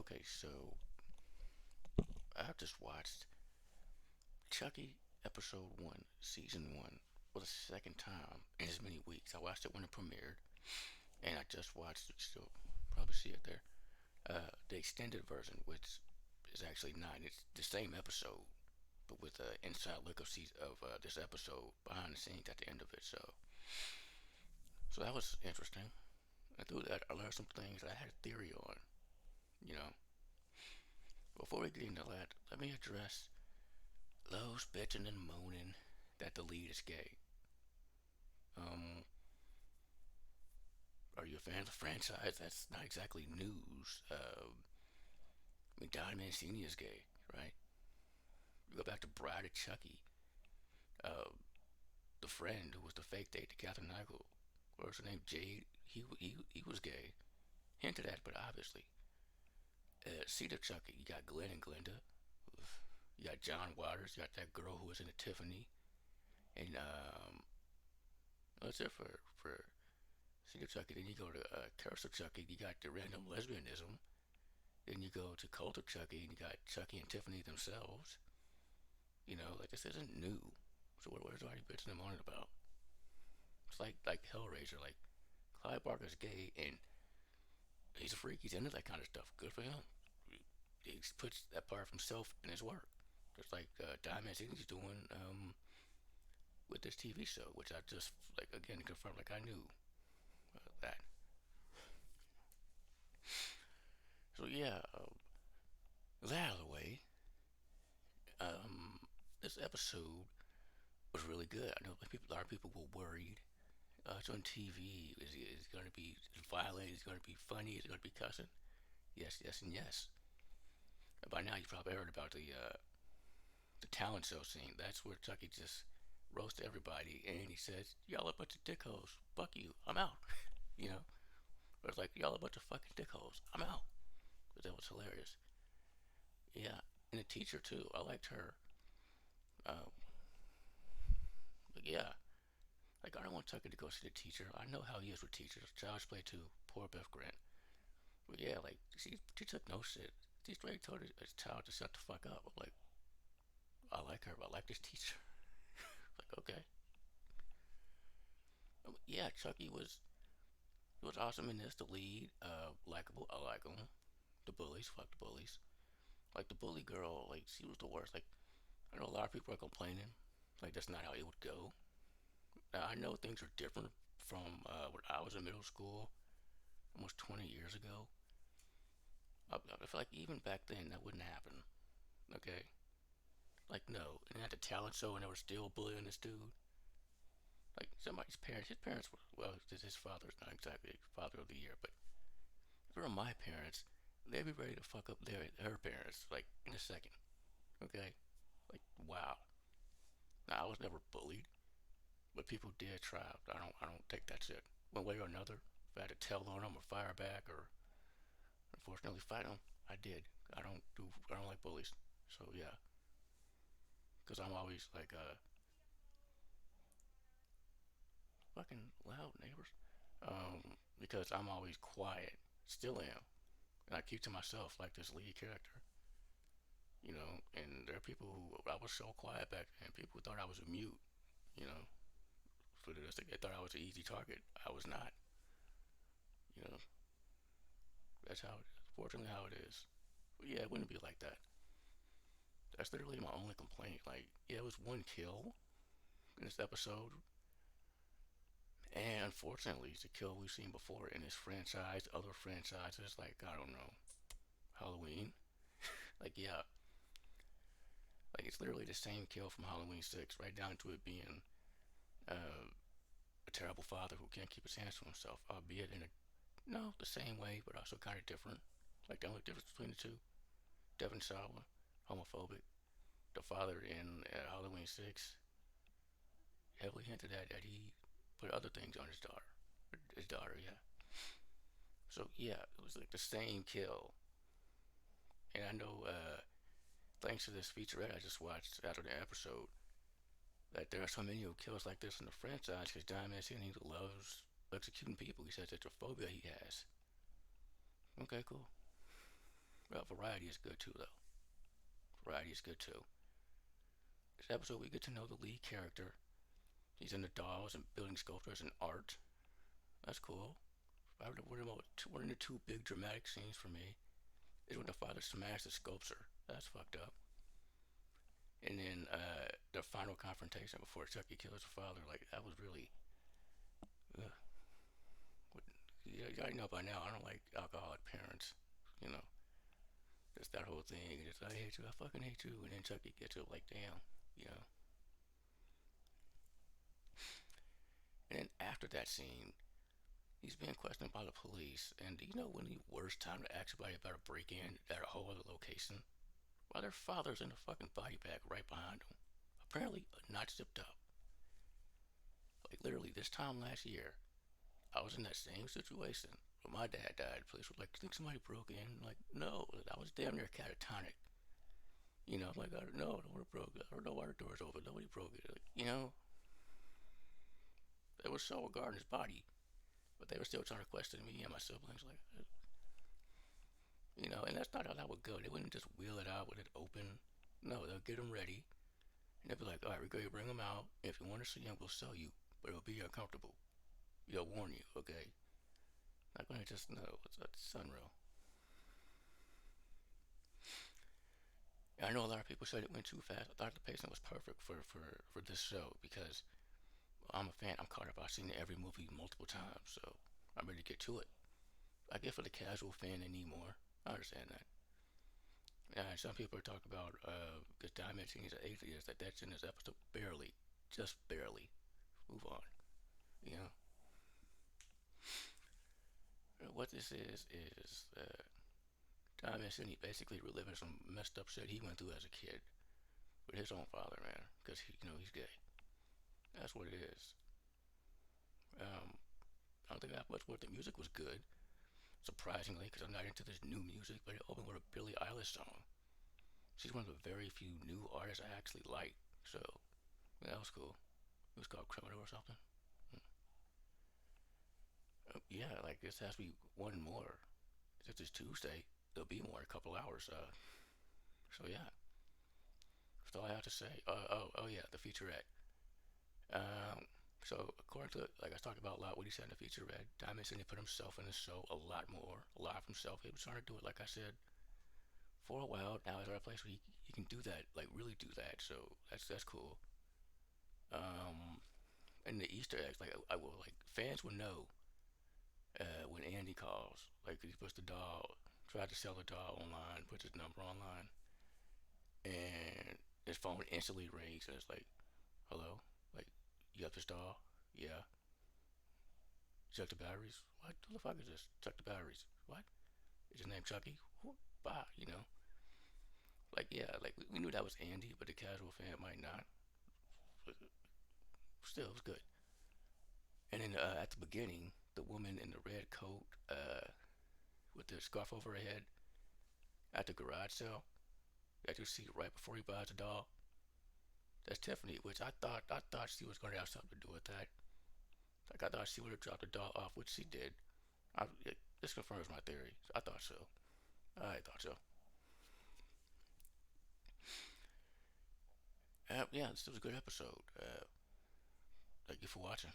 Okay, so I've just watched Chucky episode 1, season 1, for the second time in as many weeks. I watched it when it premiered, and I just watched it, still probably see it there. The extended version, which is actually 9, it's the same episode, but with the inside look of this episode behind the scenes at the end of it. So that was interesting. And through that, I learned some things that I had a theory on, you know. Before we get into that, let me address those bitching and moaning that the lead is gay. Um, are you a fan of the franchise? That's not exactly news. I mean, Don Mancini is gay, right? You go back to Bride of Chucky, uh, the friend who was the fake date to Catherine Heigl, what was her name? Jade. He was gay. Hinted at, but obviously. Cedar Chucky, you got Glenn and Glenda. You got John Waters. You got that girl who was in a Tiffany. And that's it for Cedar Chucky. Then you go to Cursor Chucky. You got the random lesbianism. Then you go to Cult of Chucky, and you got Chucky and Tiffany themselves. You know, like this isn't new. So where's all you bitching and moaning about? It's like Hellraiser. Like Clive Barker's gay and he's a freak. He's into that kind of stuff. Good for him. He puts that part of himself in his work. Just like Diamond City's doing with this TV show, which I just like again confirmed. Like I knew that. So yeah, that out of the way. This episode was really good. I know a lot of people were worried. It's on TV. Is it going to be violent? Is it going to be funny? Is it going to be cussing? Yes, yes, and yes. By now, you probably heard about the talent show scene. That's where Chucky just roasts everybody, and he says, "Y'all a bunch of dickholes. Fuck you. I'm out." you know, but it's like y'all a bunch of fucking dickholes. I'm out. But that was hilarious. Yeah, and the teacher too. I liked her. Uh, but yeah, like I don't want Chucky to go see the teacher. I know how he is with teachers. Child's play too. Poor Beth Grant. But yeah, like she took no shit. She straight told his child to shut the fuck up. I'm like, I like her, but I like this teacher. like, okay. Yeah, Chucky was awesome in this. The lead, likable. I like him. The bullies, fuck the bullies. Like the bully girl, like she was the worst. Like I know a lot of people are complaining. Like that's not how it would go. Now I know things are different from when I was in middle school, almost 20 years ago. I feel like even back then that wouldn't happen. Okay, like no, and at the talent show and they were still bullying this dude. Like somebody's parents, his parents were well, his father's not exactly father of the year, but if they were my parents, they'd be ready to fuck up her parents like in a second. Okay, like wow. Now I was never bullied, but people did try. I don't take that shit one way or another. If I had to tell on them or fire back or unfortunately fight them, I did. I don't like bullies. So yeah, because I'm always like fucking loud neighbors. Because I'm always quiet, still am, and I keep to myself like this lead character. And there are people who I was so quiet back then. People thought I was a mute. You know, for this, they thought I was an easy target. I was not. You know, that's how. Fortunately, how it is. But yeah, it wouldn't be like that. That's literally my only complaint. Like, yeah, it was one kill in this episode, and unfortunately, it's a kill we've seen before in this franchise, other franchises. Like, I don't know, Halloween. Like, yeah, like it's literally the same kill from Halloween 6, right down to it being uh, a terrible father who can't keep his hands to himself, albeit in a no the same way, but also kind of different. Like the only difference between the two, Devon Sawa, homophobic. The father in Halloween 6 heavily hinted at that he put other things on his daughter. His daughter, yeah. So yeah, it was like the same kill. And I know, thanks to this featurette I just watched after the episode, that there are so many kills like this in the franchise because Diamond City loves executing people. He says it's a phobia he has. Okay, cool. Well, variety is good too, though. Variety is good too. This episode, we get to know the lead character. He's into dolls and building sculptures and art. That's cool. One of the two big dramatic scenes for me is when the father smashed the sculpture. That's fucked up. And then the final confrontation before Chucky kills the father, like that was really. Uh, you already know by now. I don't like alcoholic parents. You know, just that whole thing. Just I hate you. I fucking hate you. And then Chucky gets it like, damn. You know. And then after that scene, he's being questioned by the police. And do you know when the worst time to ask somebody about a break in at a whole other location? While their father's in a fucking body bag right behind them. Apparently not zipped up. Like literally this time last year, I was in that same situation. When my dad died, the police were like, "Do you think somebody broke in?" I'm like, no, I was damn near catatonic. You know, I'm like, I don't know, no one broke it. I don't know why the door's open. Nobody broke it. Like, you know, they were so regarding his body, but they were still trying to question me and my siblings. Like, you know, and that's not how that would go. They wouldn't just wheel it out with it open. No, they'll get him ready, and they'll be like, all right, we're going to bring him out. If you want to see him, we'll sell you, but it'll be uncomfortable. They'll warn you, okay? Not going to just, no, it's unreal. And I know a lot of people said it went too fast. I thought the pacing was perfect for this show because I'm a fan. I'm caught up. I've seen every movie multiple times, so I'm ready to get to it. I get for the casual fan, they need more. I understand that. Some people are talking about because Dimension is an atheist that that's in this episode barely, just barely. Move on. You know what this is Dimension. He basically reliving some messed up shit he went through as a kid with his own father, man, because he's gay. That's what it is. I don't think that much. What the music was good, surprisingly, because I'm not into this new music. But it opened with a Billie Eilish song. She's one of the very few new artists I actually like. So yeah, that was cool. It was called Criminal or something. Yeah, like this has to be one more. Since it's Tuesday, there'll be more in a couple hours. So yeah, that's all I have to say. Oh yeah, the featurette. Um, so according to like I was talking about a lot, what he said in the featurette, Diamond said he put himself in the show a lot more, a lot of himself. He was trying to do it, like I said, for a while. Now he's at a place where he can do that, like really do that. So that's cool. Um, and the Easter eggs, like I will like fans will know when Andy calls, like he puts the doll, tried to sell the doll online, puts his number online, and his phone instantly rings and it's like, hello, like you have this doll? Yeah. Check the batteries. What the fuck is this? Check the batteries. What? Is his name Chucky? Bye. You know, like yeah, like we knew that was Andy, but the casual fan might not. But still, it was good. And then at the beginning, the woman in the red coat with the scarf over her head at the garage sale that you see right before he buys the doll. That's Tiffany, which I thought she was going to have something to do with that. Like I thought she would have dropped the doll off, which she did. This confirms my theory. I thought so. I thought so. Yeah, this was a good episode. Thank you for watching.